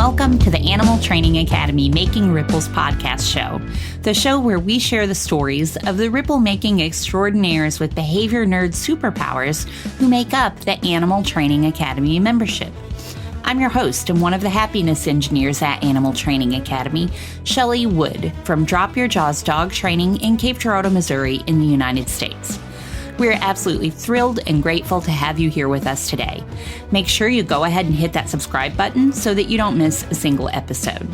welcome to the Animal Training Academy Making Ripples podcast show, the show where we share the stories of the ripple-making extraordinaires with behavior nerd superpowers who make up the Animal Training Academy membership. I'm your host and one of the happiness engineers at Animal Training Academy, Shelley Wood from Drop Your Jaws Dog Training in Cape Girardeau, Missouri in the United States. We're absolutely thrilled and grateful to have you here with us today. Make sure you go ahead and hit that subscribe button so that you don't miss a single episode.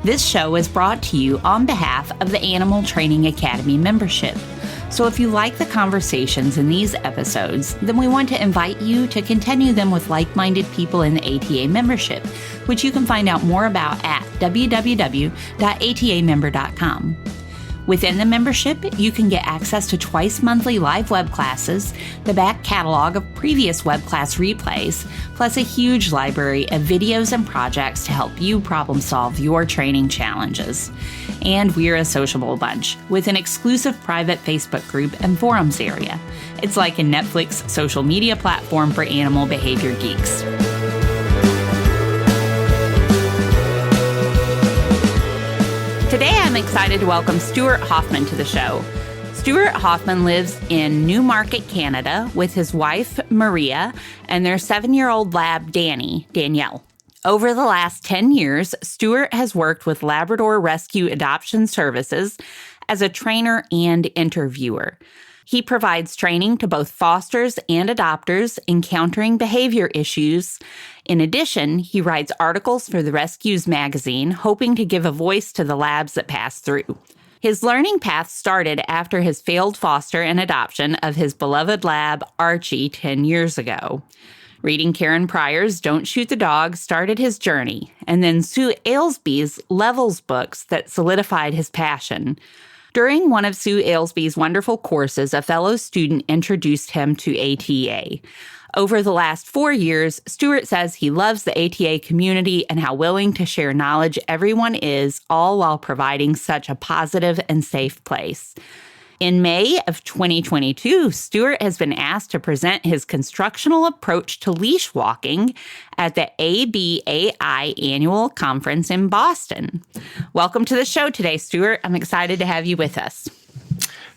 This show is brought to you on behalf of the Animal Training Academy membership. So if you like the conversations in these episodes, then we want to invite you to continue them with like-minded people in the ATA membership, which you can find out more about at www.atamember.com. Within the membership, you can get access to twice monthly live web classes, the back catalog of previous web class replays, plus a huge library of videos and projects to help you problem solve your training challenges. And we're a sociable bunch with an exclusive private Facebook group and forums area. It's like a Netflix social media platform for animal behavior geeks. Today, I'm excited to welcome Stuart Hoffman to the show. Stuart Hoffman lives in Newmarket, Canada, with his wife, Maria, and their 7-year-old lab, Danielle. Over the last 10 years, Stuart has worked with Labrador Rescue Adoption Services as a trainer and interviewer. He provides training to both fosters and adopters encountering behavior issues. In addition, he writes articles for the Rescues magazine, hoping to give a voice to the labs that pass through. His learning path started after his failed foster and adoption of his beloved Lab Archie 10 years ago. Reading Karen Pryor's Don't Shoot the Dog started his journey, and then Sue Alisby's Levels books that solidified his passion. During one of Sue Alisby's wonderful courses, a fellow student introduced him to ATA. Over the last 4 years, Stuart says he loves the ATA community and how willing to share knowledge everyone is, all while providing such a positive and safe place. In May of 2022, Stuart has been asked to present his Constructional Approach to Leash Walking at the ABAI Annual Conference in Boston. Welcome to the show today, Stuart. I'm excited to have you with us.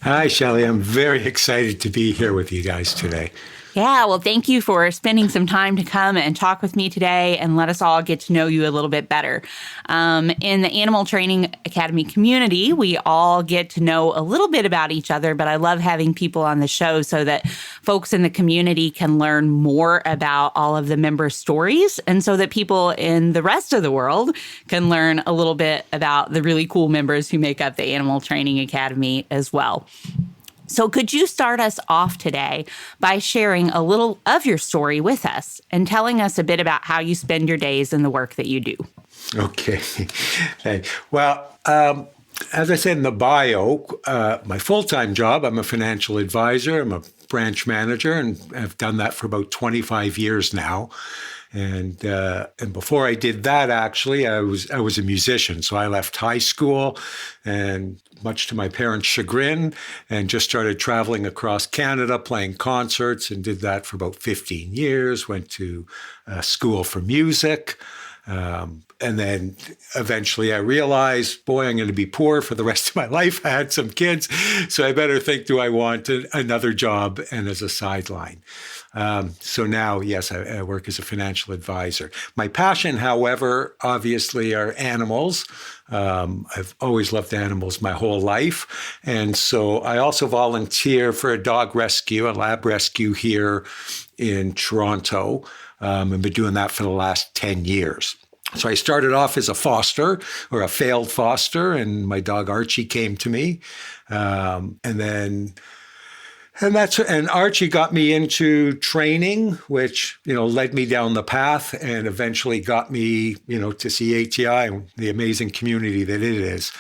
Hi, Shelley. I'm very excited to be here with you guys today. Yeah, well, thank you for spending some time to come and talk with me today and let us all get to know you a little bit better. In the Animal Training Academy community, we all get to know a little bit about each other, but I love having people on the show so that folks in the community can learn more about all of the member stories and so that people in the rest of the world can learn a little bit about the really cool members who make up the Animal Training Academy as well. So could you start us off today by sharing a little of your story with us and telling us a bit about how you spend your days and the work that you do? Okay. Well, as I said in the bio, my full-time job, I'm a financial advisor. I'm a branch manager, and I've done that for about 25 years now. And before I did that, actually, I was a musician. So I left high school, and much to my parents' chagrin, and just started traveling across Canada, playing concerts, and did that for about 15 years. Went to school for music. And then eventually I realized, boy, I'm going to be poor for the rest of my life. I had some kids, so I better think, do I want another job and as a sideline? So now, yes, I work as a financial advisor. My passion, however, obviously are animals. I've always loved animals my whole life. And so I also volunteer for a dog rescue, a lab rescue here in Toronto. I've been doing that for the last 10 years. So I started off as a foster or a failed foster, and my dog Archie came to me. And Archie got me into training, which, led me down the path and eventually got me, to see ATI and the amazing community that it is.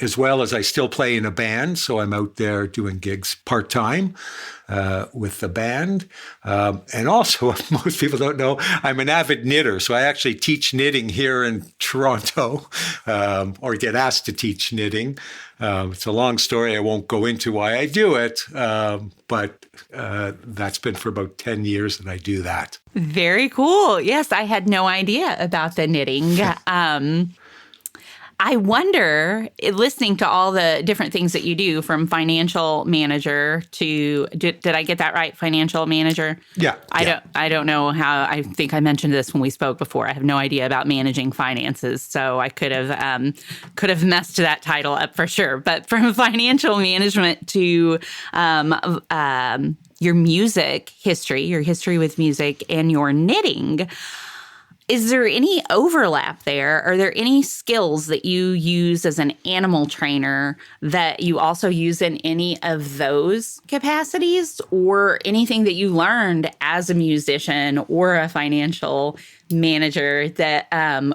as well as I still play in a band. So I'm out there doing gigs part-time with the band. And also, most people don't know, I'm an avid knitter. So I actually teach knitting here in Toronto, or get asked to teach knitting. It's a long story. I won't go into why I do it, but that's been for about 10 years that I do that. Very cool. Yes, I had no idea about the knitting. I wonder, listening to all the different things that you do, from financial manager to, did I get that right? Financial manager? Yeah. I don't know how, I think I mentioned this when we spoke before. I have no idea about managing finances, so I could have messed that title up for sure. But from financial management to your music history, your history with music, and your knitting, is there any overlap there? Are there any skills that you use as an animal trainer that you also use in any of those capacities, or anything that you learned as a musician or a financial manager that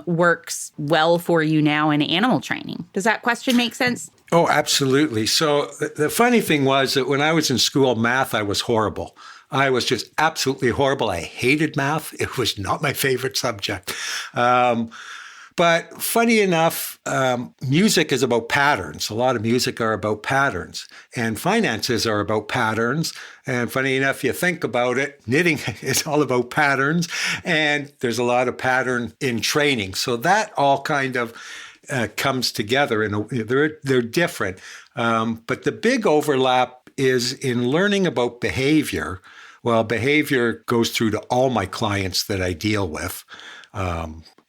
works well for you now in animal training? Does that question make sense? Oh, absolutely. So the funny thing was that when I was in school, math, I was horrible. I was just absolutely horrible. I hated math. It was not my favorite subject. But funny enough, music is about patterns. A lot of music are about patterns, and finances are about patterns. And funny enough, you think about it, knitting is all about patterns, and there's a lot of pattern in training. So that all kind of comes together, and they're different. But the big overlap is in learning about behavior. Well, behavior goes through to all my clients that I deal with.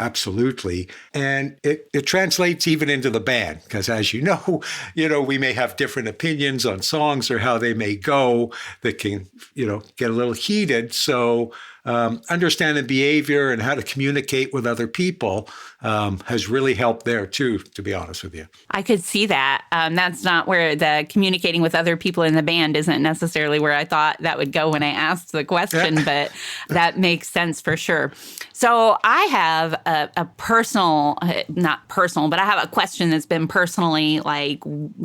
Absolutely. And it translates even into the band, because as you know, we may have different opinions on songs or how they may go that can, get a little heated. So understanding behavior and how to communicate with other people has really helped there too, to be honest with you. I could see that. That's not where the communicating with other people in the band isn't necessarily where I thought that would go when I asked the question, but that makes sense for sure. So I have a personal, not personal, but I have a question that's been personally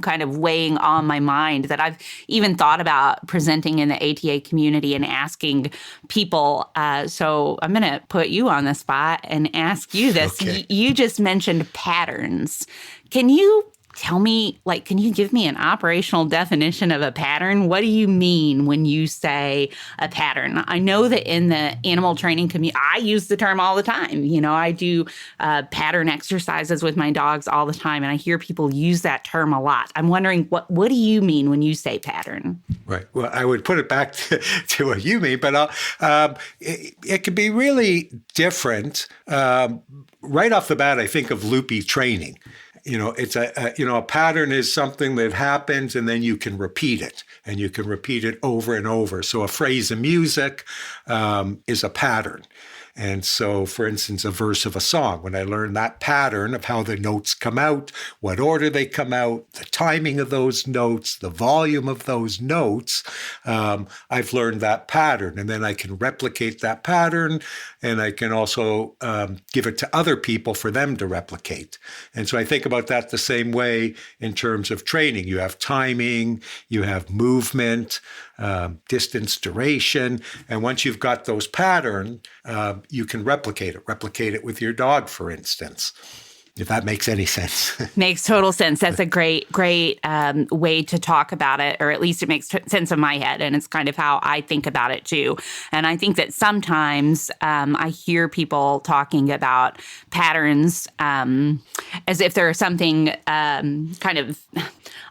kind of weighing on my mind that I've even thought about presenting in the ATA community and asking people. So I'm going to put you on the spot and ask you this. Okay. You just mentioned patterns. Can you tell me, can you give me an operational definition of a pattern? What do you mean when you say a pattern? I know that in the animal training community, I use the term all the time. I do pattern exercises with my dogs all the time, and I hear people use that term a lot. I'm wondering, what do you mean when you say pattern? Right. Well, I would put it back to what you mean, but it can be really different. Right off the bat, I think of loopy training. It's a pattern is something that happens and then you can repeat it, and you can repeat it over and over. So a phrase in music is a pattern. And so, for instance, a verse of a song, when I learn that pattern of how the notes come out, what order they come out, the timing of those notes, the volume of those notes, I've learned that pattern. And then I can replicate that pattern, and I can also give it to other people for them to replicate. And so I think about that the same way in terms of training. You have timing, you have movement, distance, duration. And once you've got those patterns, you can replicate it with your dog, for instance, if that makes any sense. Makes total sense. That's a great way to talk about it, or at least it makes sense in my head, and it's kind of how I think about it too. And I think that sometimes I hear people talking about patterns as if they're something kind of,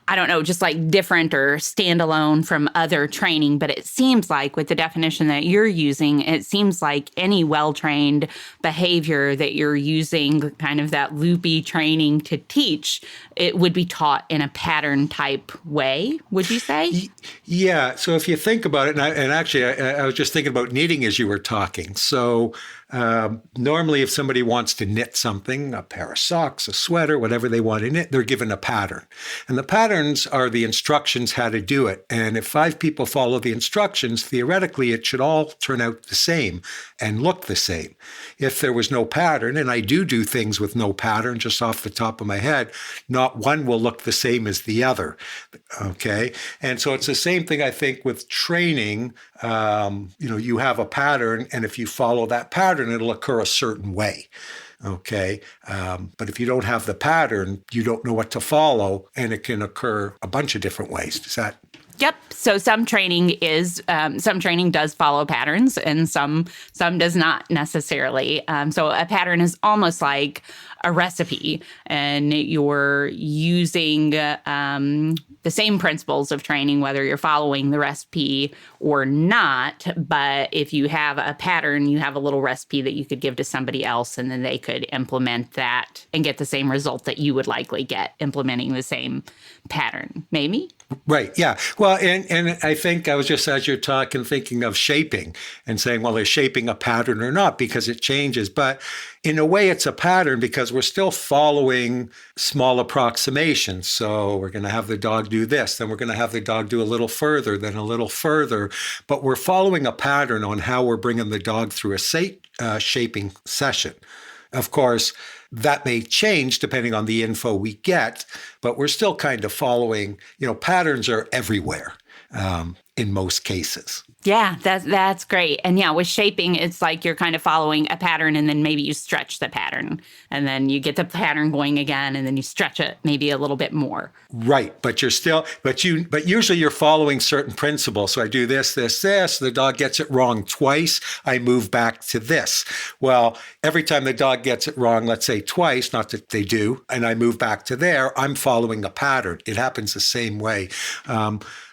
I don't know, just different or standalone from other training. But it seems like with the definition that you're using, it seems like any well-trained behavior that you're using, kind of that loopy training to teach, it would be taught in a pattern type way, would you say? Yeah. So if you think about it, and actually I was just thinking about knitting as you were talking. So normally if somebody wants to knit something, a pair of socks, a sweater, whatever they want to knit, they're given a pattern. And the pattern patterns are the instructions how to do it. And if 5 people follow the instructions, theoretically, it should all turn out the same and look the same. If there was no pattern, and I do things with no pattern just off the top of my head, not one will look the same as the other. Okay. And so it's the same thing, I think, with training. You have a pattern, and if you follow that pattern, it'll occur a certain way. Okay. But if you don't have the pattern, you don't know what to follow, and it can occur a bunch of different ways. Does that? Yep. So some training does follow patterns, and some does not necessarily. So a pattern is almost like a recipe, and you're using the same principles of training, whether you're following the recipe or not. But if you have a pattern, you have a little recipe that you could give to somebody else, and then they could implement that and get the same result that you would likely get implementing the same pattern. Maybe? Right. Yeah. Well, and I think I was just, as you're talking, thinking of shaping and saying, well, is shaping a pattern or not? Because it changes. But in a way, it's a pattern because we're still following small approximations. So we're going to have the dog do this, then we're going to have the dog do a little further, then a little further. But we're following a pattern on how we're bringing the dog through a shaping session. Of course, that may change depending on the info we get, but we're still kind of following, patterns are everywhere in most cases. Yeah, that's great. And yeah, with shaping, it's like you're kind of following a pattern, and then maybe you stretch the pattern, and then you get the pattern going again, and then you stretch it maybe a little bit more. Right, but usually you're following certain principles. So I do this. The dog gets it wrong twice. I move back to this. Well, every time the dog gets it wrong, let's say twice, not that they do, and I move back to there, I'm following a pattern. It happens the same way.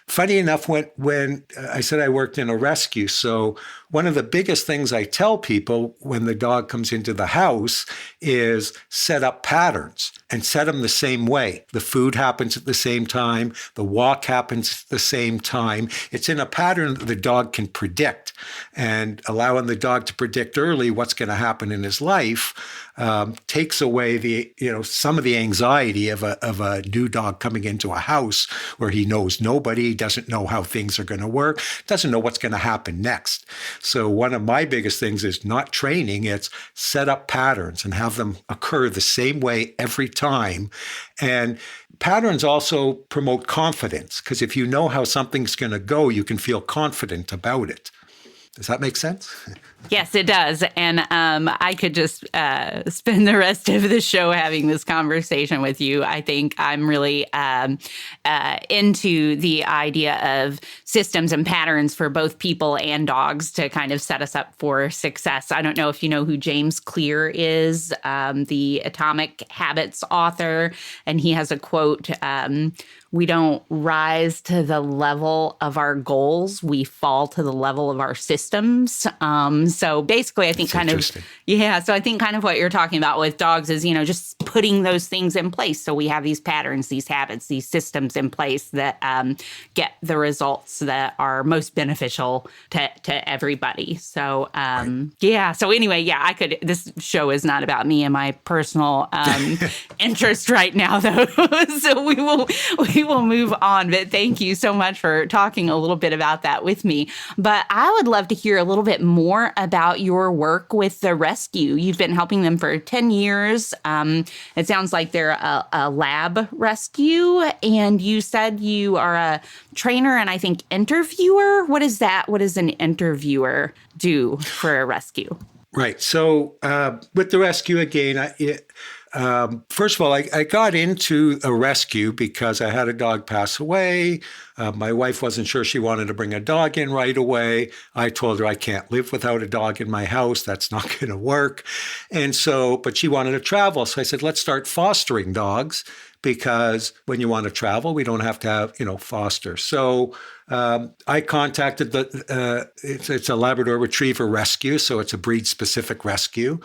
Funny enough, when I said I worked in a rescue, so one of the biggest things I tell people when the dog comes into the house is set up patterns and set them the same way. The food happens at the same time. The walk happens at the same time. It's in a pattern that the dog can predict, and allowing the dog to predict early what's going to happen in his life takes away some of the anxiety of a new dog coming into a house where he knows nobody, doesn't know how things are going to work, doesn't know what's going to happen next. So one of my biggest things is not training, it's set up patterns and have them occur the same way every time. And patterns also promote confidence, because if you know how something's going to go, you can feel confident about it. Does that make sense? Yes, it does. And I could just spend the rest of the show having this conversation with you. I think I'm really into the idea of systems and patterns for both people and dogs to kind of set us up for success. I don't know if you know who James Clear is, the Atomic Habits author, and he has a quote, "We don't rise to the level of our goals. We fall to the level of our systems." So basically, I think so I think kind of what you're talking about with dogs is, just putting those things in place. So we have these patterns, these habits, these systems in place that get the results that are most beneficial to everybody. So, right. So anyway, this show is not about me and my personal interest right now, though. So we will move on. But thank you so much for talking a little bit about that with me. But I would love to hear a little bit more about your work with the rescue. You've been helping them for 10 years. It sounds like they're a lab rescue. And you said you are a trainer and I think interviewer. What is that? What does an interviewer do for a rescue? Right. So with the rescue, again, first of all, I got into a rescue because I had a dog pass away. My wife wasn't sure she wanted to bring a dog in right away. I told her I can't live without a dog in my house. That's not going to work. And so, but she wanted to travel. So I said, let's start fostering dogs, because when you want to travel, we don't have to have, foster. So I contacted it's a Labrador Retriever rescue, so it's a breed-specific rescue,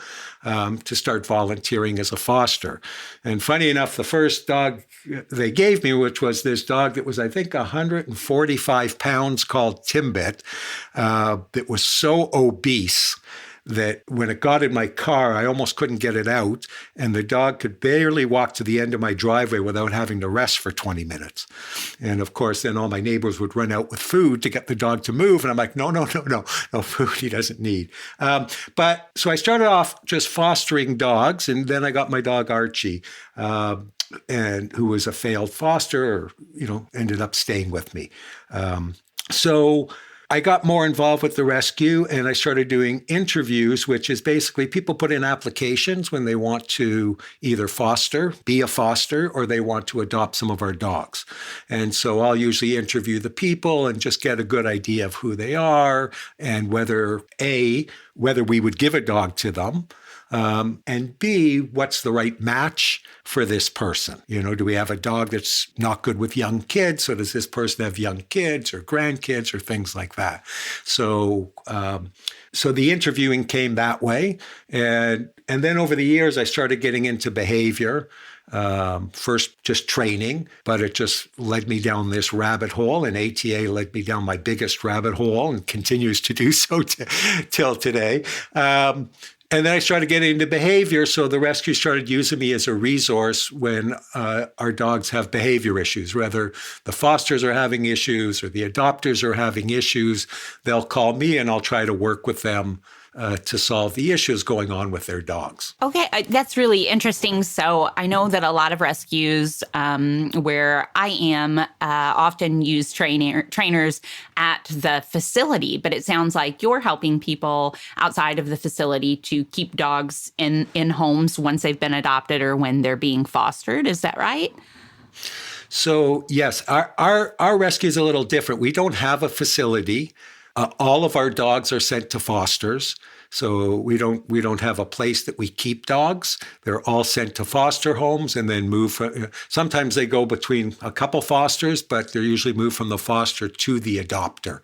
to start volunteering as a foster. And funny enough, the first dog they gave me, which was this dog that was, I think, 145 pounds, called Timbit, that was so obese that when it got in my car, I almost couldn't get it out. And the dog could barely walk to the end of my driveway without having to rest for 20 minutes. And of course, then all my neighbors would run out with food to get the dog to move. And I'm like, no food he doesn't need. But so I started off just fostering dogs. And then I got my dog Archie, and who was a failed foster, ended up staying with me. So I got more involved with the rescue, and I started doing interviews, which is basically people put in applications when they want to either be a foster, or they want to adopt some of our dogs. And so I'll usually interview the people and just get a good idea of who they are and whether we would give a dog to them. And B, what's the right match for this person? Do we have a dog that's not good with young kids? So does this person have young kids or grandkids or things like that? So the interviewing came that way. And then over the years, I started getting into behavior. First just training, but it just led me down this rabbit hole, and ATA led me down my biggest rabbit hole and continues to do so till today. And then I started getting into behavior. So the rescue started using me as a resource when our dogs have behavior issues, whether the fosters are having issues or the adopters are having issues. They'll call me and I'll try to work with them to solve the issues going on with their dogs. Okay, that's really interesting. So I know that a lot of rescues where I am often use trainers at the facility, but it sounds like you're helping people outside of the facility to keep dogs in homes once they've been adopted or when they're being fostered. Is that right? So yes, our rescue is a little different. We don't have a facility. All of our dogs are sent to fosters. So we don't have a place that we keep dogs. They're all sent to foster homes and then move. Sometimes they go between a couple fosters, but they're usually moved from the foster to the adopter,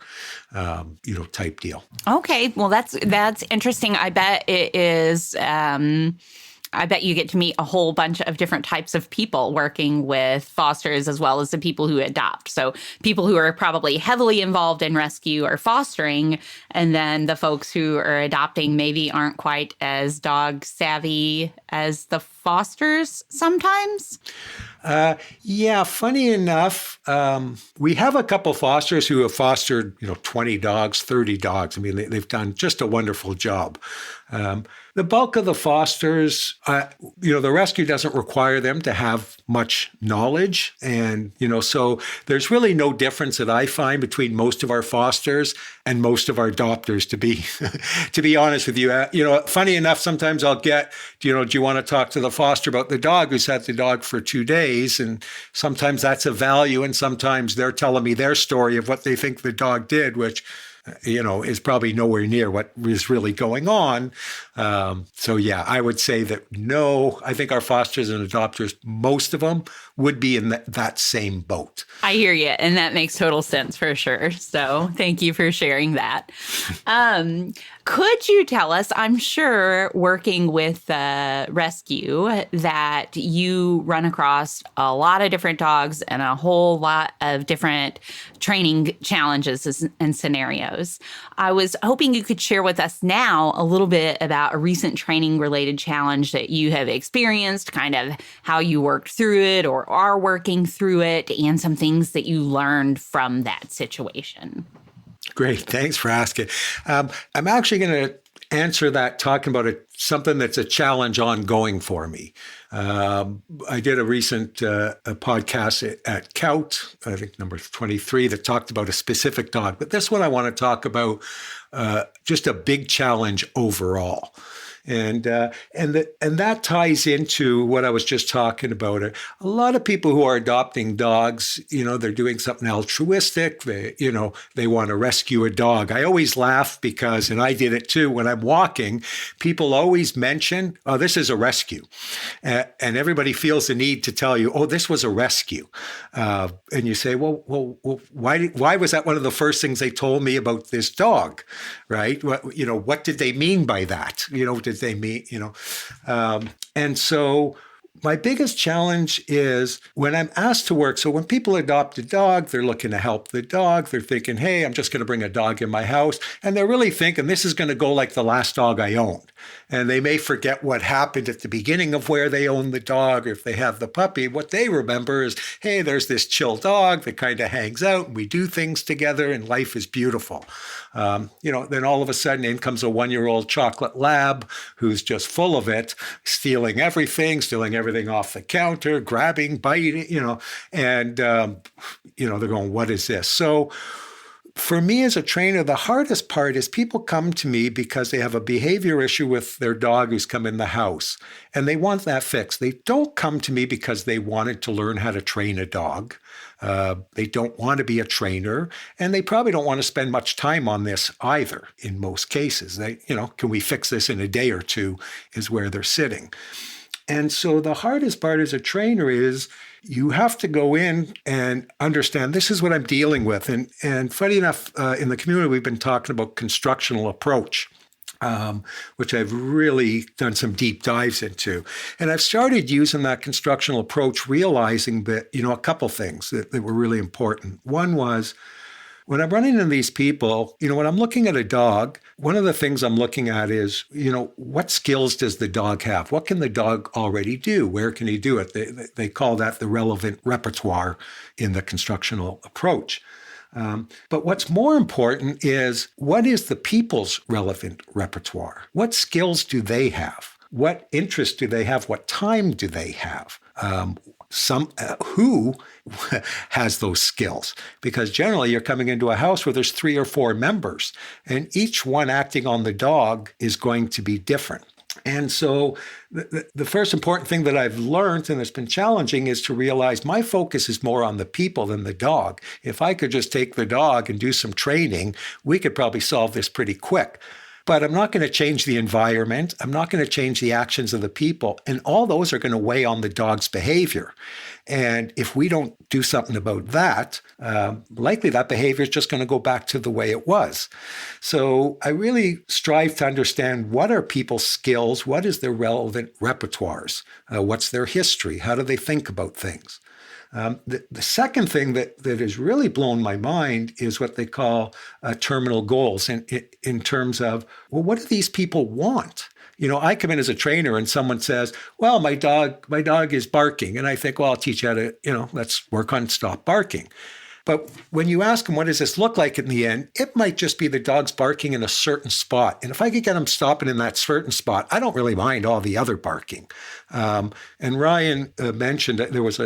type deal. Okay, well that's interesting. I bet it is. I bet you get to meet a whole bunch of different types of people working with fosters as well as the people who adopt. So people who are probably heavily involved in rescue or fostering, and then the folks who are adopting maybe aren't quite as dog savvy as the fosters sometimes. Funny enough, we have a couple fosters who have fostered, 20 dogs, 30 dogs. I mean, they've done just a wonderful job. The bulk of the fosters, the rescue doesn't require them to have much knowledge. And, so there's really no difference that I find between most of our fosters and most of our adopters, to be honest with you. Funny enough, sometimes I'll get, do you want to talk to the foster about the dog who's had the dog for 2 days? And sometimes that's a value. And sometimes they're telling me their story of what they think the dog did, which is probably nowhere near what is really going on. I would say that no, I think our fosters and adopters, most of them would be in that same boat. I hear you. And that makes total sense for sure. So thank you for sharing that. Could you tell us, I'm sure working with rescue, that you run across a lot of different dogs and a whole lot of different training challenges and scenarios. I was hoping you could share with us now a little bit about a recent training related challenge that you have experienced, kind of how you worked through it or are working through it, and some things that you learned from that situation. Great. Thanks for asking. I'm actually going to answer that talking about something that's a challenge ongoing for me. I did a recent a podcast at COUT, I think number 23, that talked about a specific dog. But this one I want to talk about just a big challenge overall. And that ties into what I was just talking about. A lot of people who are adopting dogs, they're doing something altruistic. They want to rescue a dog. I always laugh because, and I did it too, when I'm walking, people always mention, oh, this is a rescue. And everybody feels the need to tell you, oh, this was a rescue. And you say, well, why was that one of the first things they told me about this dog, right? What did they mean by that? Did they mean, and so My biggest challenge is when I'm asked to work. So when people adopt a dog, they're looking to help the dog. They're thinking, hey, I'm just going to bring a dog in my house. And they're really thinking this is going to go like the last dog I owned. And they may forget what happened at the beginning of where they owned the dog, or if they have the puppy. What they remember is, hey, there's this chill dog that kind of hangs out and we do things together and life is beautiful. Then all of a sudden in comes a 1-year-old chocolate lab who's just full of it, stealing everything off the counter, grabbing, biting, and they're going, what is this? So for me as a trainer, the hardest part is people come to me because they have a behavior issue with their dog who's come in the house and they want that fixed. They don't come to me because they wanted to learn how to train a dog. They don't want to be a trainer, and they probably don't want to spend much time on this either in most cases. Can we fix this in a day or two is where they're sitting. And so the hardest part as a trainer is you have to go in and understand this is what I'm dealing with. And funny enough, in the community, we've been talking about constructional approach, which I've really done some deep dives into. And I've started using that constructional approach, realizing that, a couple things that were really important. One was, when I'm running into these people, when I'm looking at a dog, one of the things I'm looking at is, what skills does the dog have? What can the dog already do? Where can he do it? They call that the relevant repertoire in the constructional approach. But what's more important is, what is the people's relevant repertoire? What skills do they have? What interests do they have? What time do they have? Who has those skills? Because generally you're coming into a house where there's 3 or 4 members, and each one acting on the dog is going to be different. And so the first important thing that I've learned, and it's been challenging, is to realize my focus is more on the people than the dog. If I could just take the dog and do some training, we could probably solve this pretty quick. But I'm not going to change the environment. I'm not going to change the actions of the people. And all those are going to weigh on the dog's behavior. And if we don't do something about that, likely that behavior is just going to go back to the way it was. So I really strive to understand, what are people's skills? What is their relevant repertoires? What's their history? How do they think about things? The second thing that has really blown my mind is what they call terminal goals in terms of, well, what do these people want? I come in as a trainer and someone says, well, my dog is barking. And I think, well, I'll teach you how to, let's work on stop barking. But when you ask them, what does this look like in the end? It might just be the dog's barking in a certain spot. And if I could get them stopping in that certain spot, I don't really mind all the other barking. And Ryan mentioned that there was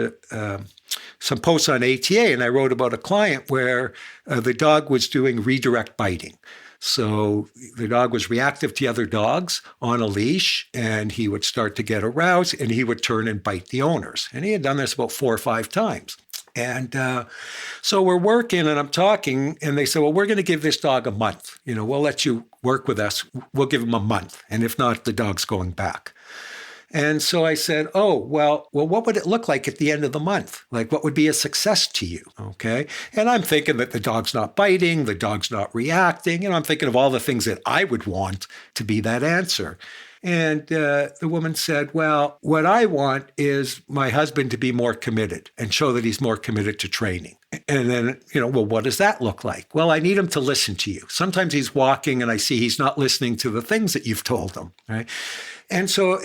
some posts on ATA, and I wrote about a client where the dog was doing redirect biting. So the dog was reactive to other dogs on a leash, and he would start to get aroused, and he would turn and bite the owners. And he had done this about 4 or 5 times. And so we're working and I'm talking, and they said, well, we're going to give this dog a month. We'll let you work with us. We'll give him a month. And if not, the dog's going back. And so I said, oh, well, what would it look like at the end of the month? Like, what would be a success to you? Okay. And I'm thinking that the dog's not biting, the dog's not reacting. And I'm thinking of all the things that I would want to be that answer. And the woman said, well, what I want is my husband to be more committed and show that he's more committed to training. And then, well, what does that look like? Well, I need him to listen to you. Sometimes he's walking and I see he's not listening to the things that you've told him, right? And so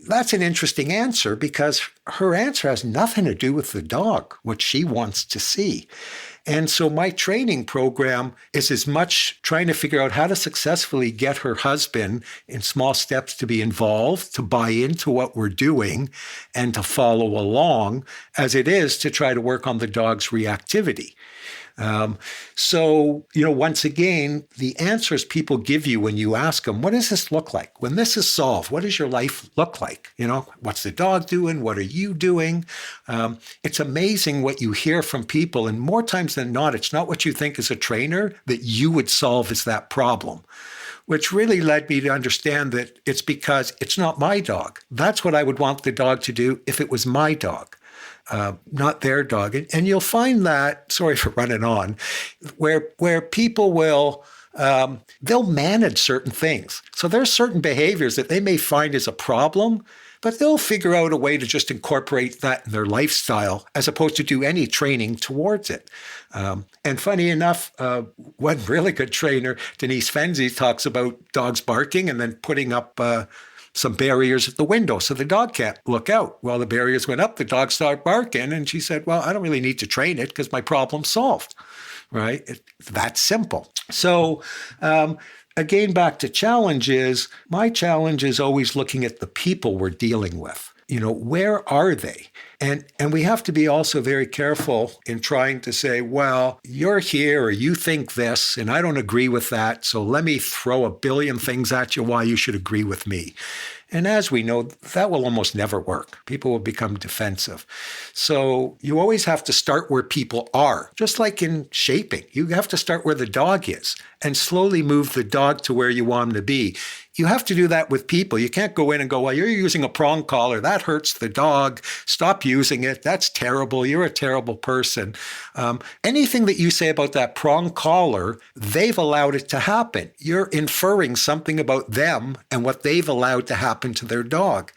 that's an interesting answer, because her answer has nothing to do with the dog, what she wants to see. And so my training program is as much trying to figure out how to successfully get her husband in small steps to be involved, to buy into what we're doing, and to follow along, as it is to try to work on the dog's reactivity. So, once again, the answers people give you when you ask them, what does this look like? When this is solved, what does your life look like? What's the dog doing? What are you doing? It's amazing what you hear from people. And more times than not, it's not what you think as a trainer that you would solve as that problem, which really led me to understand that it's because it's not my dog. That's what I would want the dog to do if it was my dog. Not their dog. And you'll find that, sorry for running on, where people will they'll manage certain things. So there's certain behaviors that they may find as a problem, but they'll figure out a way to just incorporate that in their lifestyle as opposed to do any training towards it. And funny enough, one really good trainer, Denise Fenzi, talks about dogs barking and then putting up some barriers at the window so the dog can't look out. Well, the barriers went up, the dog started barking, and she said, well, I don't really need to train it because my problem's solved, right? It's that simple. So again, back to challenges, my challenge is always looking at the people we're dealing with. Where are they? And we have to be also very careful in trying to say, well, you're here or you think this, and I don't agree with that. So let me throw a billion things at you why you should agree with me. And as we know, that will almost never work. People will become defensive. So you always have to start where people are, just like in shaping. You have to start where the dog is and slowly move the dog to where you want him to be. You have to do that with people. You can't go in and go, well, you're using a prong collar. That hurts the dog. Stop using it. That's terrible. You're a terrible person. Anything that you say about that prong collar, they've allowed it to happen. You're inferring something about them and what they've allowed to happen to their dog.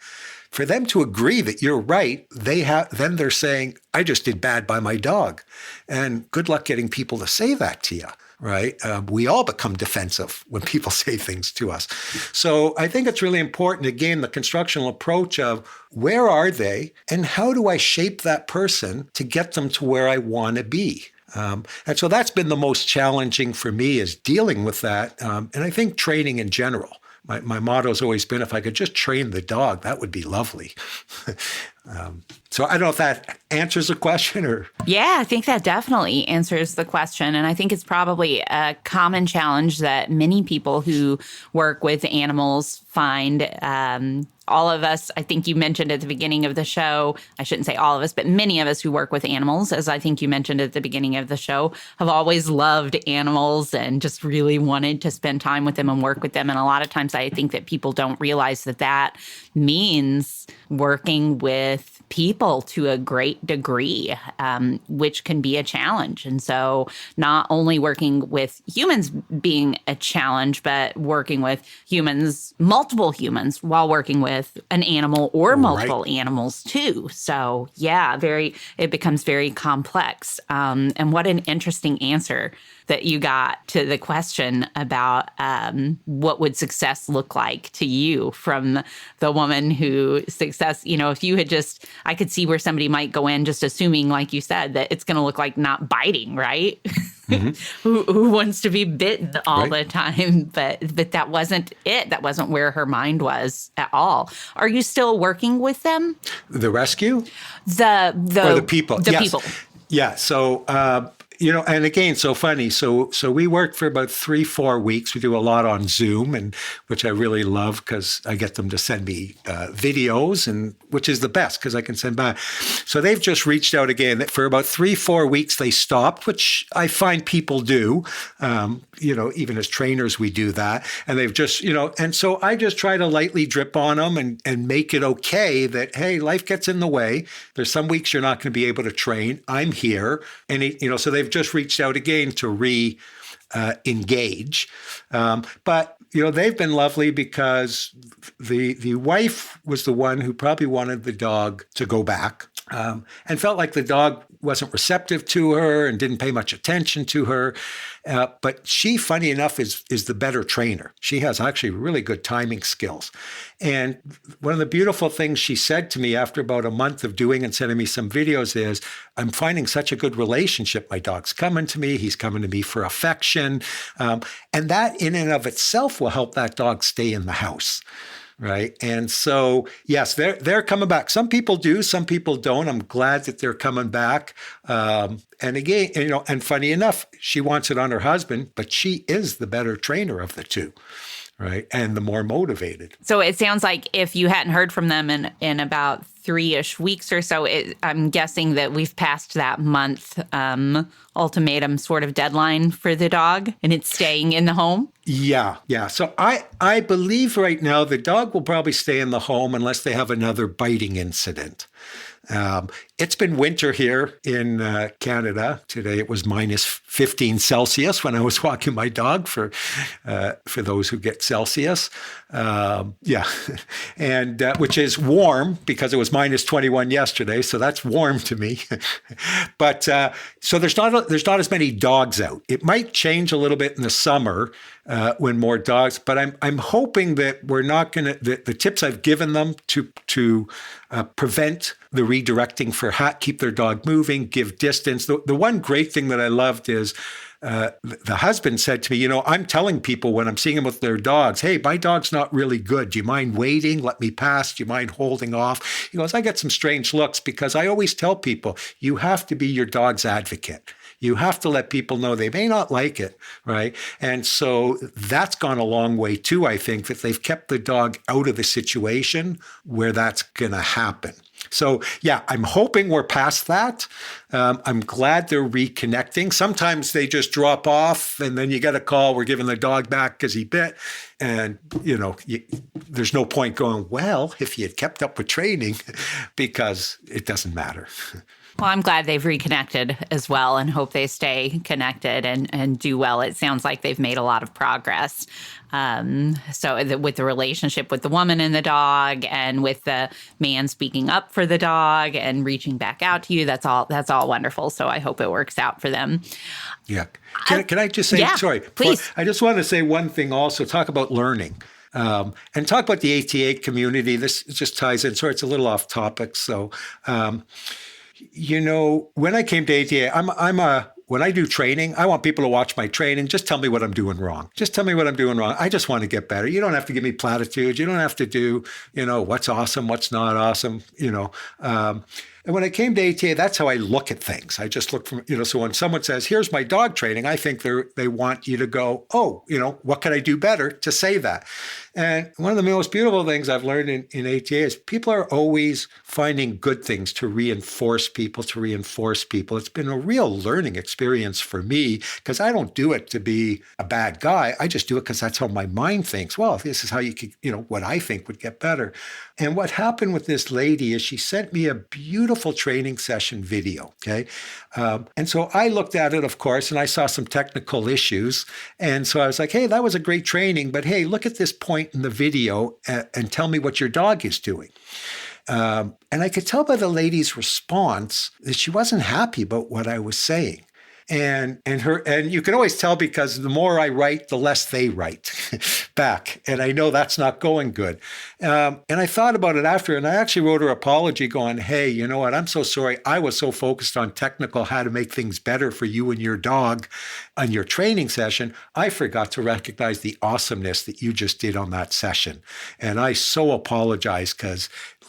For them to agree that you're right, then they're saying, I just did bad by my dog. And good luck getting people to say that to you. Right? We all become defensive when people say things to us. So I think it's really important, again, the constructional approach of where are they and how do I shape that person to get them to where I want to be? And so that's been the most challenging for me is dealing with that. And I think training in general. My motto has always been, if I could just train the dog, that would be lovely. So I don't know if that answers the question or. Yeah, I think that definitely answers the question. And I think it's probably a common challenge that many people who work with animals find. All of us, I think you mentioned at the beginning of the show, I shouldn't say all of us, but many of us who work with animals, as I think you mentioned at the beginning of the show, have always loved animals and just really wanted to spend time with them and work with them. And a lot of times I think that people don't realize that that means working with people to a great degree, which can be a challenge. And so not only working with humans being a challenge, but working with humans, multiple humans, while working with an animal or multiple animals too. So yeah, it becomes very complex. And what an interesting answer that you got to the question about what would success look like to you from the woman who success, if you had just, I could see where somebody might go in just assuming, like you said, that it's going to look like not biting, right? Mm-hmm. who wants to be bitten all the time? But that wasn't it. That wasn't where her mind was at all. Are you still working with them? The rescue? Or the people. The people. Yeah. So, and again, so funny. So we worked for about 3-4 weeks. We do a lot on Zoom, and which I really love because I get them to send me videos, and which is the best because I can send back. So they've just reached out again. For about 3-4 weeks, they stopped, which I find people do. Even as trainers, we do that. And they've just, and so I just try to lightly drip on them and make it okay that, hey, life gets in the way. There's some weeks you're not going to be able to train. I'm here. And, so they've just reached out again to engage. But, they've been lovely because the wife was the one who probably wanted the dog to go back and felt like the dog wasn't receptive to her and didn't pay much attention to her. But she, funny enough, is the better trainer. She has actually really good timing skills. And one of the beautiful things she said to me after about a month of doing and sending me some videos is, I'm finding such a good relationship. My dog's coming to me. He's coming to me for affection. And that in and of itself will help that dog stay in the house. Right. And so, yes, they're coming back. Some people do, some people don't. I'm glad that they're coming back. And again, and funny enough, she wants it on her husband, but she is the better trainer of the two. Right. And the more motivated. So it sounds like if you hadn't heard from them in about 3-ish weeks or so, I'm guessing that we've passed that month ultimatum sort of deadline for the dog and it's staying in the home. Yeah. So I believe right now the dog will probably stay in the home unless they have another biting incident. It's been winter here in Canada. Today it was minus 15 Celsius when I was walking my dog, for those who get Celsius. And which is warm because it was minus 21 yesterday, so that's warm to me. But so there's not as many dogs out. It might change a little bit in the summer when more dogs. But I'm hoping that we're not going to the tips I've given them to prevent the redirecting for keep their dog moving, give distance. The one great thing that I loved is the husband said to me, I'm telling people when I'm seeing them with their dogs, hey, my dog's not really good. Do you mind waiting? Let me pass. Do you mind holding off? He goes, I get some strange looks because I always tell people, you have to be your dog's advocate. You have to let people know they may not like it, right? And so that's gone a long way too, I think, that they've kept the dog out of the situation where that's going to happen. So yeah, I'm hoping we're past that. I'm glad they're reconnecting. Sometimes they just drop off and then you get a call, we're giving the dog back because he bit. And, there's no point going, well, if you had kept up with training, because it doesn't matter. Well, I'm glad they've reconnected as well and hope they stay connected and do well. It sounds like they've made a lot of progress. With the relationship with the woman and the dog and with the man speaking up for the dog and reaching back out to you, that's all wonderful. So I hope it works out for them. Yeah. Can I just say, sorry, please. I just want to say one thing also, talk about learning. And talk about the ATA community. This just ties in. Sorry, it's a little off topic. So, when I came to ATA, when I do training, I want people to watch my training. Just tell me what I'm doing wrong. Just tell me what I'm doing wrong. I just want to get better. You don't have to give me platitudes. You don't have to do, what's awesome, what's not awesome, And when I came to ATA, that's how I look at things. I just look from, so when someone says, here's my dog training, I think they want you to go, oh, what can I do better to say that? And one of the most beautiful things I've learned in ATA is people are always finding good things to reinforce people. It's been a real learning experience for me because I don't do it to be a bad guy. I just do it because that's how my mind thinks. Well, this is how you could, what I think would get better. And what happened with this lady is she sent me a beautiful training session video, okay? And so I looked at it, of course, and I saw some technical issues. And so I was like, hey, that was a great training, but hey, look at this point in the video and tell me what your dog is doing. And I could tell by the lady's response that she wasn't happy about what I was saying. And you can always tell because the more I write, the less they write back. And I know that's not going good. And I thought about it after, and I actually wrote her apology going, hey, you know what? I'm so sorry. I was so focused on technical, how to make things better for you and your dog on your training session. I forgot to recognize the awesomeness that you just did on that session. And I so apologize because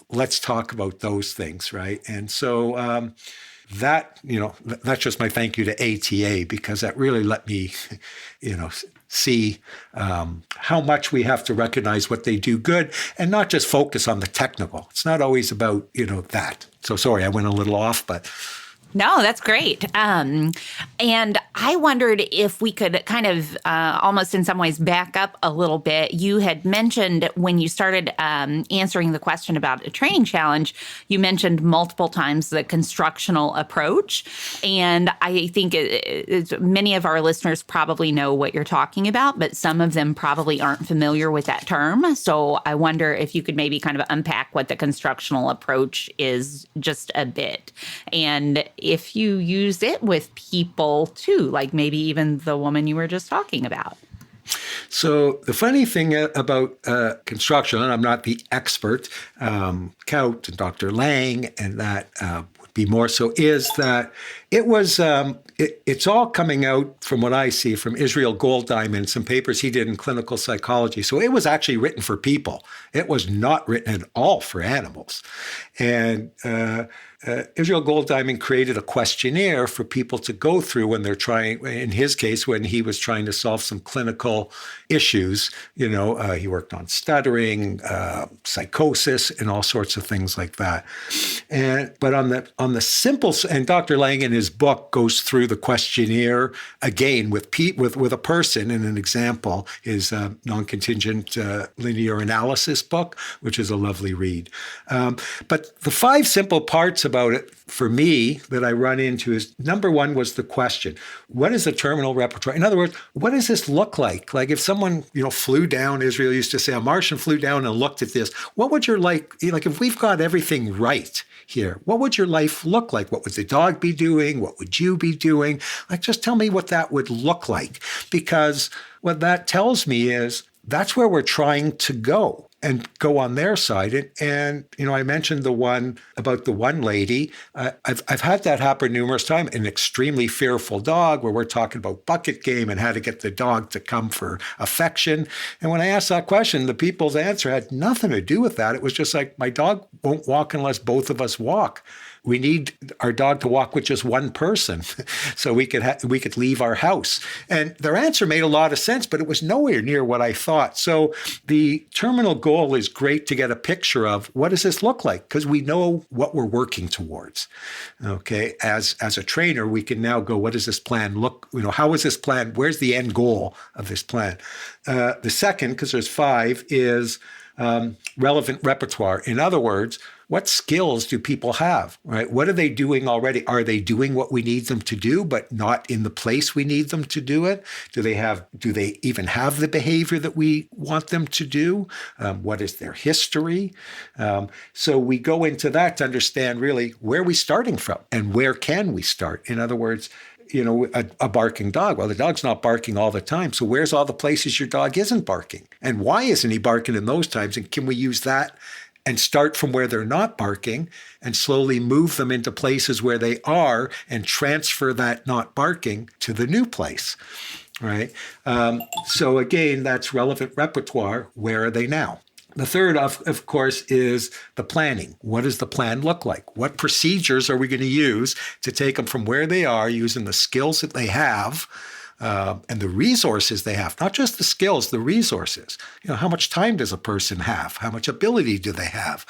let's talk about those things, right? And so, that's just my thank you to ATA because that really let me, see how much we have to recognize what they do good and not just focus on the technical. It's not always about, that. So sorry, I went a little off, but. No, that's great. And I wondered if we could kind of almost in some ways back up a little bit. You had mentioned when you started answering the question about a training challenge, you mentioned multiple times the constructional approach. And I think many of our listeners probably know what you're talking about, but some of them probably aren't familiar with that term. So I wonder if you could maybe kind of unpack what the constructional approach is just a bit. And if you use it with people too, like maybe even the woman you were just talking about. So the funny thing about construction, and I'm not the expert, Kaut and Dr. Lang, and that would be more so, is that it was, it's all coming out from what I see from Israel Golddiamond, some papers he did in clinical psychology. So it was actually written for people. It was not written at all for animals. And Israel Golddiamond created a questionnaire for people to go through when they're trying, in his case, when he was trying to solve some clinical issues. He worked on stuttering, psychosis, and all sorts of things like that. But on the simple, and Dr. Lang in his book goes through the questionnaire again with a person. And an example is non-contingent linear analysis book, which is a lovely read. But the 5 simple parts about it for me that I run into is, number 1 was the question: what is the terminal repertoire? In other words, what does this look like? Like if someone, flew down, Israel used to say, a Martian flew down and looked at this, what would your like if we've got everything right here, what would your life look like? What would the dog be doing? What would you be doing? Like, just tell me what that would look like. Because what that tells me is that's where we're trying to go and go on their side. And I mentioned the one about the one lady. I've had that happen numerous times. An extremely fearful dog where we're talking about bucket game and how to get the dog to come for affection. And when I asked that question, the people's answer had nothing to do with that. It was just like, my dog won't walk unless both of us walk. We need our dog to walk with just one person so we could leave our house. And their answer made a lot of sense, but it was nowhere near what I thought. So the terminal goal is great to get a picture of what does this look like, because we know what we're working towards. Okay, as a trainer, we can now go, what does this plan look? How is this plan? Where's the end goal of this plan? The second, because there's 5, is relevant repertoire. In other words, what skills do people have, right? What are they doing already? Are they doing what we need them to do, but not in the place we need them to do it? Do they even have the behavior that we want them to do? What is their history? So we go into that to understand really where are we starting from and where can we start? In other words, a barking dog. Well, the dog's not barking all the time. So where's all the places your dog isn't barking? And why isn't he barking in those times? And can we use that and start from where they're not barking and slowly move them into places where they are and transfer that not barking to the new place, right? So again, that's relevant repertoire. Where are they now? The third, of course, is the planning. What does the plan look like? What procedures are we going to use to take them from where they are using the skills that they have and the resources they have, not just the skills, the resources. How much time does a person have? How much ability do they have?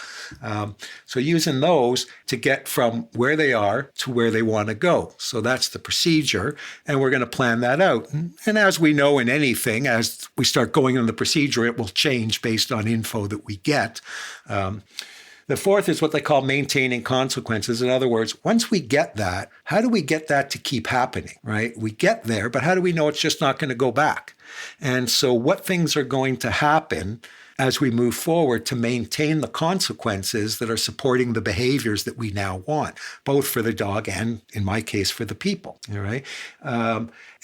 So using those to get from where they are to where they want to go. So that's the procedure, and we're going to plan that out. And as we know in anything, as we start going on the procedure, it will change based on info that we get. The fourth is what they call maintaining consequences. In other words, once we get that, how do we get that to keep happening, right? We get there, but how do we know it's just not going to go back? And so what things are going to happen as we move forward to maintain the consequences that are supporting the behaviors that we now want, both for the dog and, in my case, for the people, all right?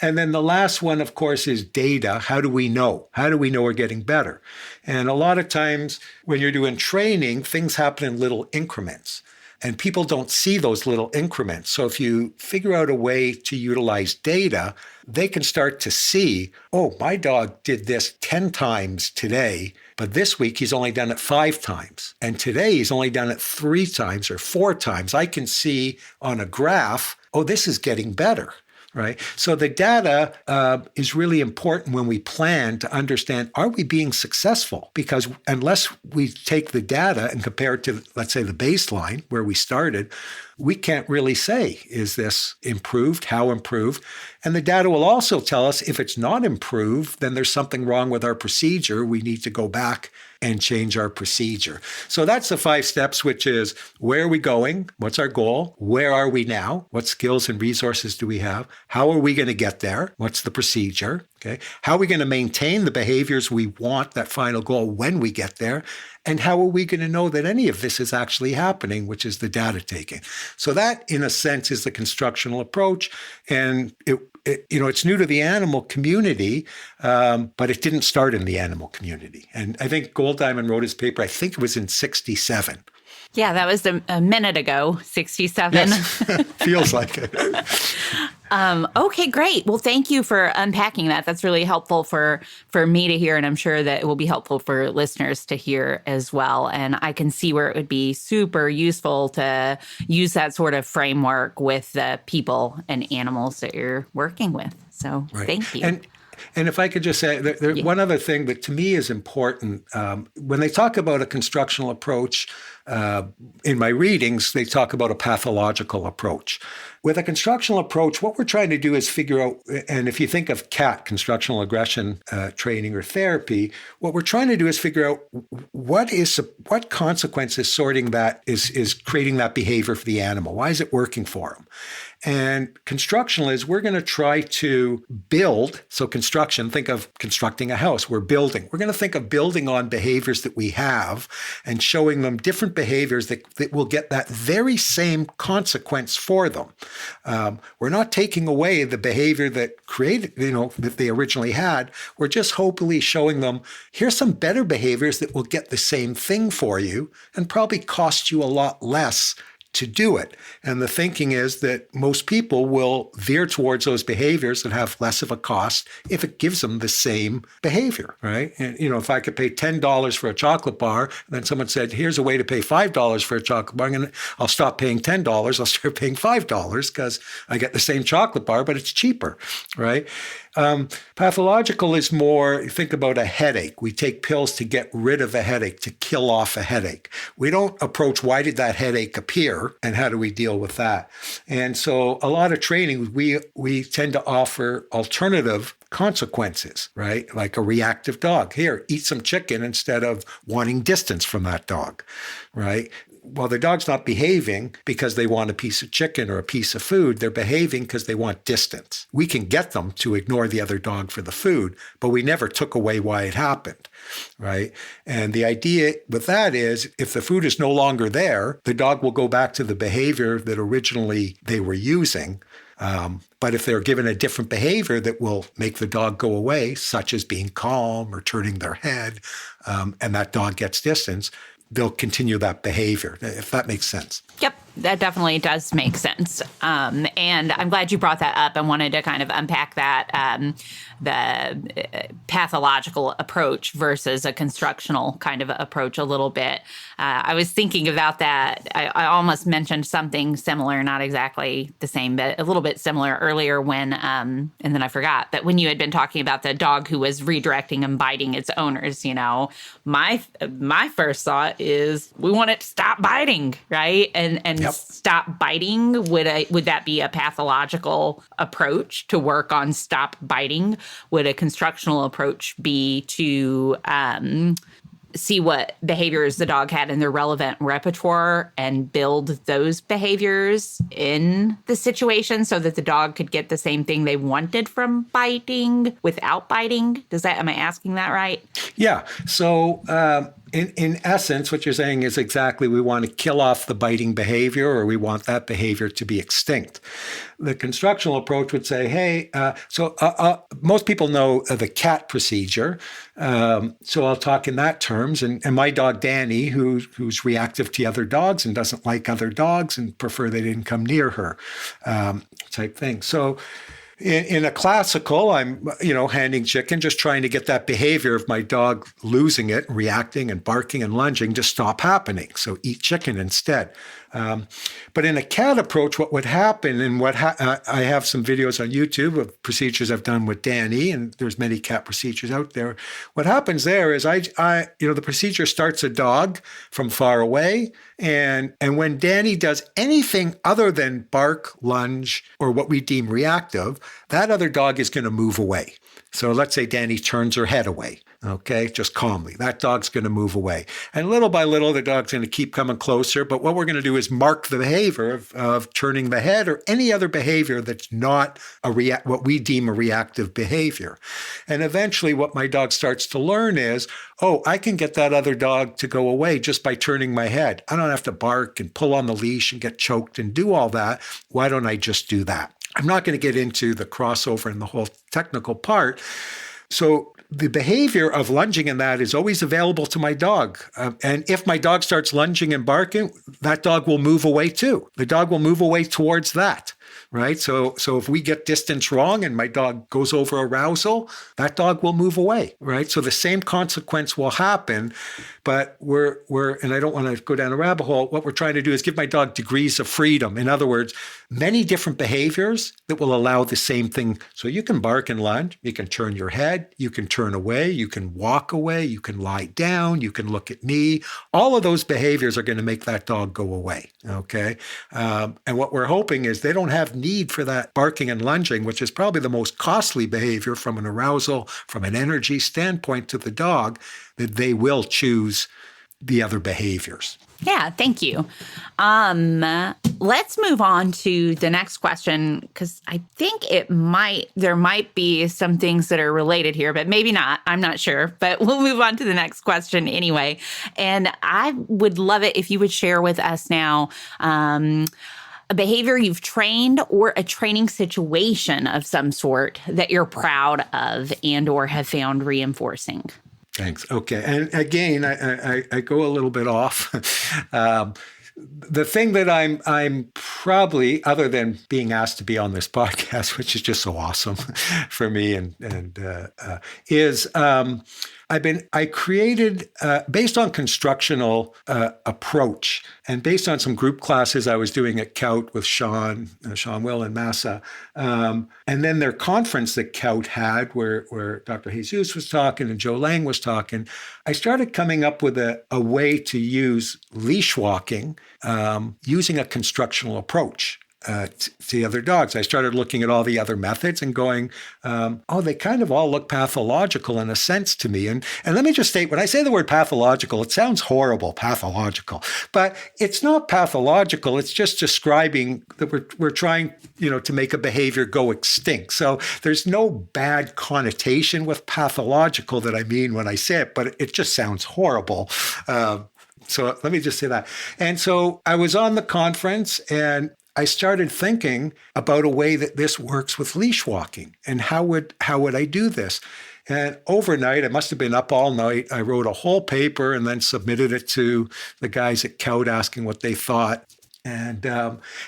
And then the last one, of course, is data. How do we know? How do we know we're getting better? And a lot of times when you're doing training, things happen in little increments. And people don't see those little increments. So if you figure out a way to utilize data, they can start to see, oh, my dog did this 10 times today, but this week he's only done it 5 times. And today he's only done it 3 times or 4 times. I can see on a graph, oh, this is getting better. Right. So the data is really important when we plan to understand, are we being successful? Because unless we take the data and compare it to, let's say, the baseline where we started, we can't really say, is this improved? How improved? And the data will also tell us if it's not improved, then there's something wrong with our procedure. We need to go back and change our procedure. So that's the 5 steps, which is where are we going? What's our goal? Where are we now? What skills and resources do we have? How are we going to get there? What's the procedure? Okay. How are we going to maintain the behaviors we want, that final goal, when we get there? And how are we going to know that any of this is actually happening, which is the data taking? So that, in a sense, is the constructional approach. And it's new to the animal community, but it didn't start in the animal community. And I think Gold Diamond wrote his paper, I think it was in 1967. Yeah, that was a minute ago, 67. Yes, feels like it. Okay, great. Well, thank you for unpacking that. That's really helpful for me to hear, and I'm sure that it will be helpful for listeners to hear as well. And I can see where it would be super useful to use that sort of framework with the people and animals that you're working with. So Thank you. And if I could just say, one other thing that to me is important, when they talk about a constructional approach, in my readings, they talk about a pathological approach. With a constructional approach, what we're trying to do is figure out, and if you think of CAT, constructional aggression training or therapy, what we're trying to do is figure out what consequences sorting that is creating that behavior for the animal. Why is it working for them? And constructional is we're going to try to build. So construction, think of constructing a house. We're building. We're going to think of building on behaviors that we have and showing them different behaviors that will get that very same consequence for them. We're not taking away the behavior that created, that they originally had. We're just hopefully showing them, here's some better behaviors that will get the same thing for you and probably cost you a lot less to do it. And the thinking is that most people will veer towards those behaviors that have less of a cost if it gives them the same behavior, right? And, if I could pay $10 for a chocolate bar, and then someone said, here's a way to pay $5 for a chocolate bar, and I'll stop paying $10, I'll start paying $5 because I get the same chocolate bar, but it's cheaper, right? Pathological is more, think about a headache. We take pills to get rid of a headache, to kill off a headache. We don't approach why did that headache appear and how do we deal with that? And so a lot of training, we tend to offer alternative consequences, right? Like a reactive dog. Here, eat some chicken instead of wanting distance from that dog, right? Well, the dog's not behaving because they want a piece of chicken or a piece of food. They're behaving because they want distance. We can get them to ignore the other dog for the food, but we never took away why it happened, right? And the idea with that is if the food is no longer there, the dog will go back to the behavior that originally they were using. But if they're given a different behavior that will make the dog go away, such as being calm or turning their head, and that dog gets distance, they'll continue that behavior, if that makes sense. Yep, that definitely does make sense. And I'm glad you brought that up and wanted to kind of unpack that, the pathological approach versus a constructional kind of approach a little bit. I was thinking about that. I almost mentioned something similar, not exactly the same, but a little bit similar earlier when, and then I forgot, that when you had been talking about the dog who was redirecting and biting its owners, my first thought is we want it to stop biting, right? And yep. Stop biting, would that be a pathological approach to work on stop biting? Would a constructional approach be to see what behaviors the dog had in their relevant repertoire and build those behaviors in the situation so that the dog could get the same thing they wanted from biting without biting? Am I asking that right? Yeah. So in essence, what you're saying is exactly we want to kill off the biting behavior or we want that behavior to be extinct. The constructional approach would say, hey, most people know the CAT procedure. So I'll talk in that terms. And my dog, Dani, who's reactive to other dogs and doesn't like other dogs and prefer they didn't come near her, type thing. So in a classical, I'm, handing chicken, just trying to get that behavior of my dog losing it, reacting and barking and lunging to stop happening. So eat chicken instead. But in a CAT approach, what would happen, and I have some videos on YouTube of procedures I've done with Dani, and there's many CAT procedures out there. What happens there is the procedure starts a dog from far away, and when Dani does anything other than bark, lunge, or what we deem reactive, that other dog is going to move away. So let's say Dani turns her head away. Okay, just calmly. That dog's going to move away. And little by little, the dog's going to keep coming closer. But what we're going to do is mark the behavior of turning the head or any other behavior that's not what we deem a reactive behavior. And eventually what my dog starts to learn is, I can get that other dog to go away just by turning my head. I don't have to bark and pull on the leash and get choked and do all that. Why don't I just do that? I'm not going to get into the crossover and the whole technical part. So the behavior of lunging in that is always available to my dog. And if my dog starts lunging and barking, that dog will move away too. The dog will move away towards that. right? So if we get distance wrong and my dog goes over arousal, that dog will move away, right? So the same consequence will happen, but and I don't want to go down a rabbit hole. What we're trying to do is give my dog degrees of freedom. In other words, many different behaviors that will allow the same thing. So you can bark and lunge, you can turn your head, you can turn away, you can walk away, you can lie down, you can look at me. All of those behaviors are going to make that dog go away, okay? And what we're hoping is they don't have need for that barking and lunging, which is probably the most costly behavior from an arousal, from an energy standpoint to the dog, that they will choose the other behaviors. Yeah, thank you. Let's move on to the next question, because I think there might be some things that are related here, but maybe not. I'm not sure, but we'll move on to the next question anyway. And I would love it if you would share with us now a behavior you've trained or a training situation of some sort that you're proud of and or have found reinforcing. Thanks. Okay. And again, I go a little bit off. The thing that I'm probably, other than being asked to be on this podcast, which is just so awesome for me, is I created, based on constructional approach and based on some group classes I was doing at COUT with Sean Will and Massa, and then their conference that COUT had where Dr. Jesus was talking and Joe Lang was talking, I started coming up with a way to use leash walking using a constructional approach. To the other dogs. I started looking at all the other methods and going, they kind of all look pathological in a sense to me. And let me just state, when I say the word pathological, it sounds horrible, pathological, but it's not pathological. It's just describing that we're trying, to make a behavior go extinct. So there's no bad connotation with pathological that I mean when I say it, but it just sounds horrible. So let me just say that. And so I was on the conference and I started thinking about a way that this works with leash walking and how would I do this? And overnight, I must have been up all night. I wrote a whole paper and then submitted it to the guys at COUT asking what they thought. And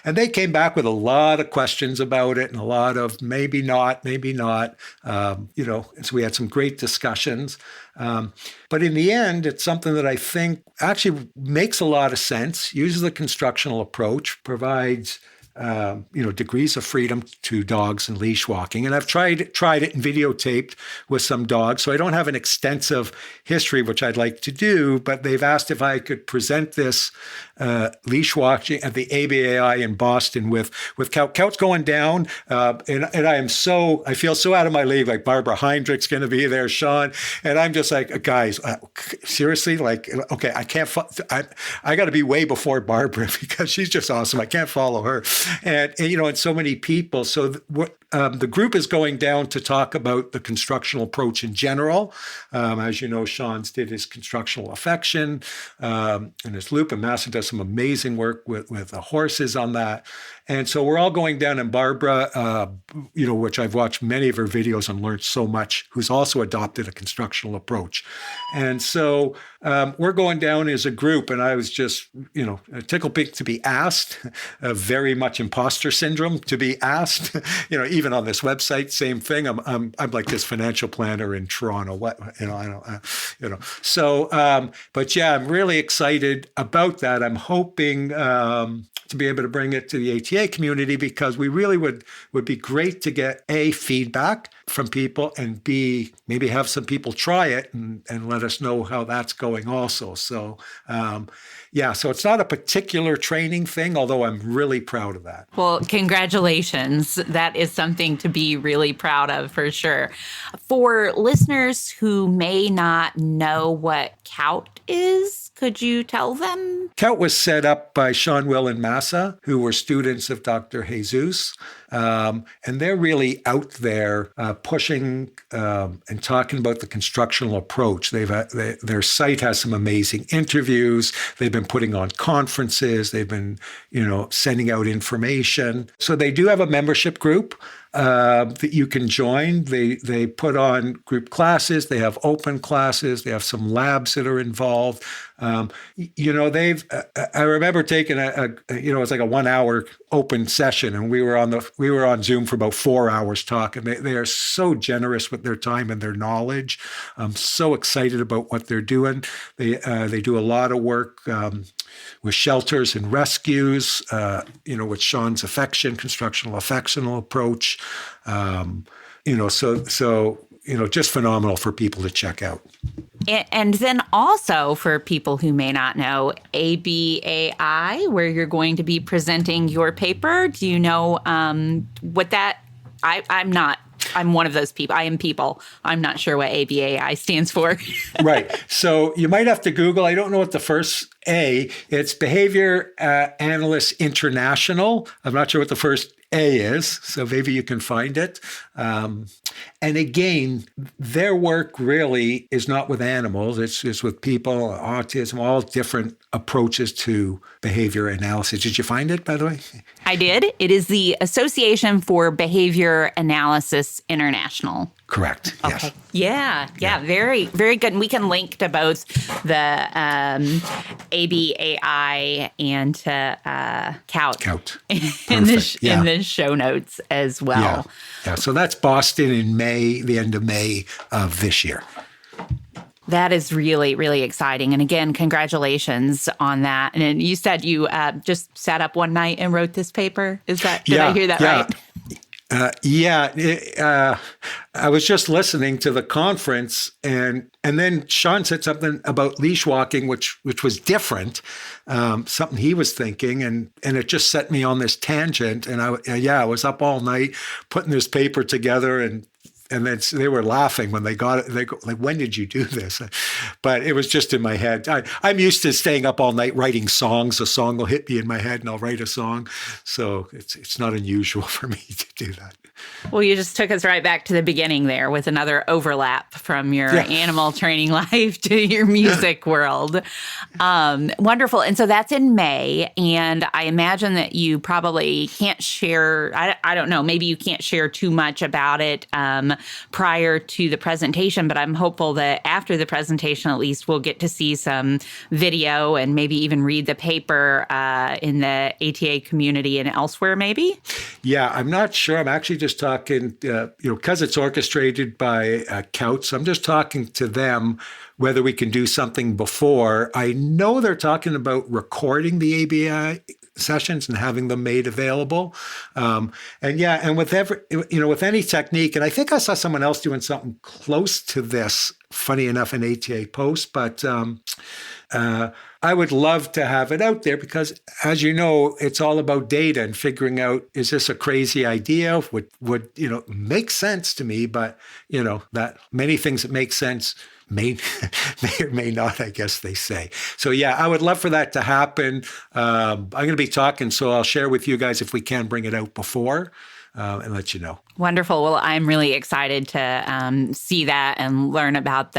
they came back with a lot of questions about it and a lot of maybe not. And so we had some great discussions. But in the end, it's something that I think actually makes a lot of sense, uses the constructional approach, provides degrees of freedom to dogs and leash walking. And I've tried it and videotaped with some dogs. So I don't have an extensive history, which I'd like to do, but they've asked if I could present this leash walking at the ABAI in Boston with COUT. COUT's going down. And I feel so out of my league, like Barbara Heinrich's going to be there, Sean. And I'm just like, guys, seriously, okay, I got to be way before Barbara because she's just awesome. I can't follow her. And so many people. So the group is going down to talk about the constructional approach in general. As you know, Sean's did his constructional affection and his loop, and Massa does some amazing work with the horses on that. And so we're all going down, and Barbara, which I've watched many of her videos and learned so much, who's also adopted a constructional approach. And so we're going down as a group, and I was just, tickled pink to be asked, very much imposter syndrome to be asked, even on this website, same thing. I'm like this financial planner in Toronto. So, but yeah, I'm really excited about that. I'm hoping to be able to bring it to the ATA community because we really would be great to get feedback from people and B, maybe have some people try it and let us know how that's going also. So, so it's not a particular training thing, although I'm really proud of that. Well, congratulations. That is something to be really proud of for sure. For listeners who may not know what COUT is, could you tell them? COUT was set up by Sean Will and Massa, who were students of Dr. Jesus. And they're really out there pushing and talking about the constructional approach. Their site has some amazing interviews. They've been putting on conferences. They've been, sending out information. So they do have a membership group. that you can join. They put on group classes. They have open classes. They have some labs that are involved. I remember taking it's like a 1 hour open session, and we were on Zoom for about 4 hours talking. They are so generous with their time and their knowledge. I'm so excited about what they're doing. They do a lot of work with shelters and rescues, with Sean's Constructional Approach. Just phenomenal for people to check out. And then also for people who may not know, ABAI, where you're going to be presenting your paper. Do you know what that? I'm one of those people. I am people. I'm not sure what ABAI stands for. Right. So you might have to Google. I don't know what the first A. It's Behavior Analysts International. I'm not sure what the first A is, so maybe you can find it. And again, their work really is not with animals. It's with people, autism, all different approaches to behavior analysis. Did you find it, by the way? I did. It is the Association for Behavior Analysis International. Correct. Okay. Yes. Yeah. Very, very good. And we can link to both the ABAI and to COUT in the show notes as well. Yeah. So that's Boston in May, the end of May of this year. That is really, really exciting. And again, congratulations on that. And you said you just sat up one night and wrote this paper. Did I hear that right? I was just listening to the conference, and then Sean said something about leash walking, which was different, something he was thinking, and it just set me on this tangent. And I was up all night putting this paper together, and then they were laughing when they got it. They go, like, when did you do this? But it was just in my head. I'm used to staying up all night writing songs. A song will hit me in my head and I'll write a song. So it's not unusual for me to do that. Well, you just took us right back to the beginning there with another overlap from your animal training life to your music world. Wonderful. And so that's in May. And I imagine that you probably can't share, I don't know, maybe you can't share too much about it prior to the presentation, but I'm hopeful that after the presentation, at least, we'll get to see some video and maybe even read the paper in the ATA community and elsewhere, maybe? Yeah, I'm not sure. I'm actually just talking, because it's orchestrated by COUT, so I'm just talking to them whether we can do something before. I know they're talking about recording the ABI sessions and having them made available. And with any technique, and I think I saw someone else doing something close to this, funny enough, an ATA post, but I would love to have it out there because, as you know, it's all about data and figuring out, is this a crazy idea? Would make sense to me, but that many things that make sense may or may not, I guess they say. So yeah, I would love for that to happen. I'm going to be talking, so I'll share with you guys if we can bring it out before and let you know. Wonderful. Well, I'm really excited to see that and learn about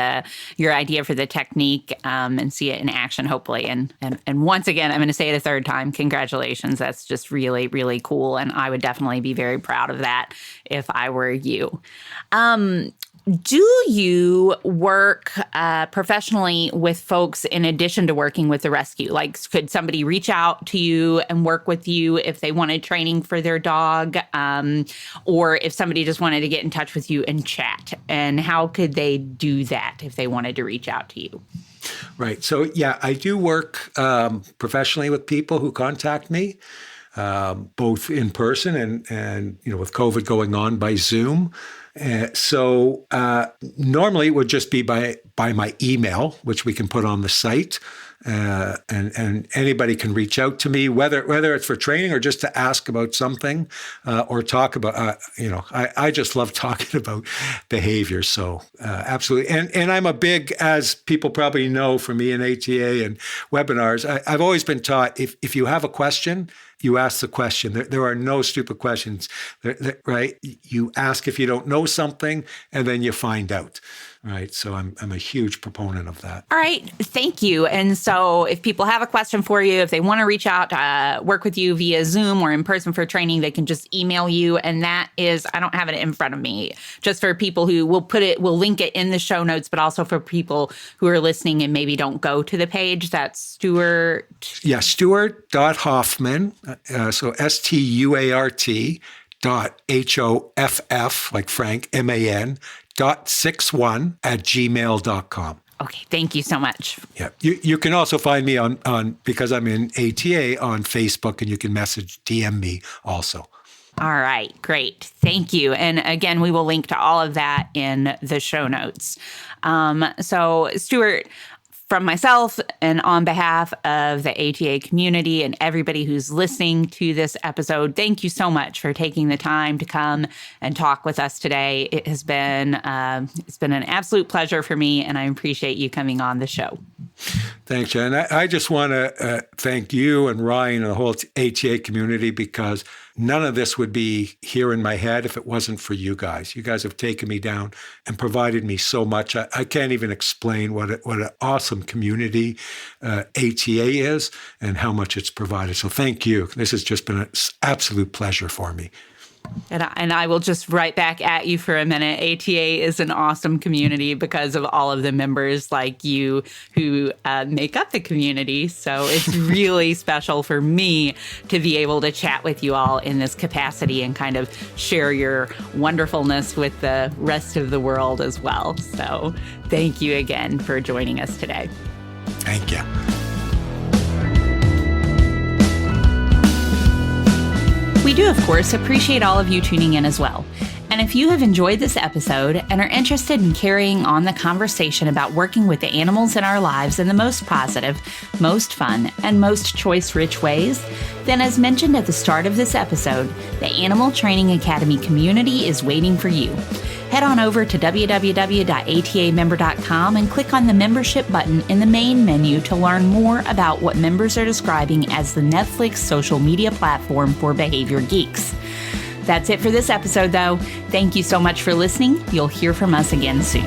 your idea for the technique and see it in action, hopefully. And once again, I'm going to say it a third time, congratulations. That's just really, really cool. And I would definitely be very proud of that if I were you. Do you work professionally with folks in addition to working with the rescue? Like, could somebody reach out to you and work with you if they wanted training for their dog? Or if somebody just wanted to get in touch with you and chat? And how could they do that if they wanted to reach out to you? Right. So, yeah, I do work professionally with people who contact me, both in person and with COVID going on, by Zoom. So normally it would just be by my email, which we can put on the site, and anybody can reach out to me, whether it's for training or just to ask about something or talk about. I just love talking about behavior. So absolutely, and I'm a big, as people probably know from me in ATA and webinars, I've always been taught if you have a question, you ask the question. There are no stupid questions, right? You ask if you don't know know something and then you find out. Right. So I'm a huge proponent of that. All right. Thank you. And so if people have a question for you, if they want to reach out, work with you via Zoom or in person for training, they can just email you. And that is, I don't have it in front of me, just for people who we'll link it in the show notes, but also for people who are listening and maybe don't go to the page. That's Stuart. Yeah. Stuart.Hoffman. So STUART.HOFF, like Frank, MAN. .61@gmail.com. Okay, thank you so much. Yeah, you can also find me on because I'm in ATA on Facebook, and you can DM me also. All right, great. Thank you. And again, we will link to all of that in the show notes. So, Stuart, from myself and on behalf of the ATA community and everybody who's listening to this episode, thank you so much for taking the time to come and talk with us today. It has been it's been an absolute pleasure for me, and I appreciate you coming on the show. Thanks, Jen. I just want to thank you and Ryan and the whole ATA community, because none of this would be here in my head if it wasn't for you guys. You guys have taken me down and provided me so much. I can't even explain what an awesome community ATA is and how much it's provided. So thank you. This has just been an absolute pleasure for me. And I will just write back at you for a minute. ATA is an awesome community because of all of the members like you who make up the community. So it's really special for me to be able to chat with you all in this capacity and kind of share your wonderfulness with the rest of the world as well. So thank you again for joining us today. Thank you. We do, of course, appreciate all of you tuning in as well. And if you have enjoyed this episode and are interested in carrying on the conversation about working with the animals in our lives in the most positive, most fun, and most choice-rich ways, then as mentioned at the start of this episode, the Animal Training Academy community is waiting for you. Head on over to www.atamember.com and click on the membership button in the main menu to learn more about what members are describing as the Netflix social media platform for behavior geeks. That's it for this episode, though. Thank you so much for listening. You'll hear from us again soon.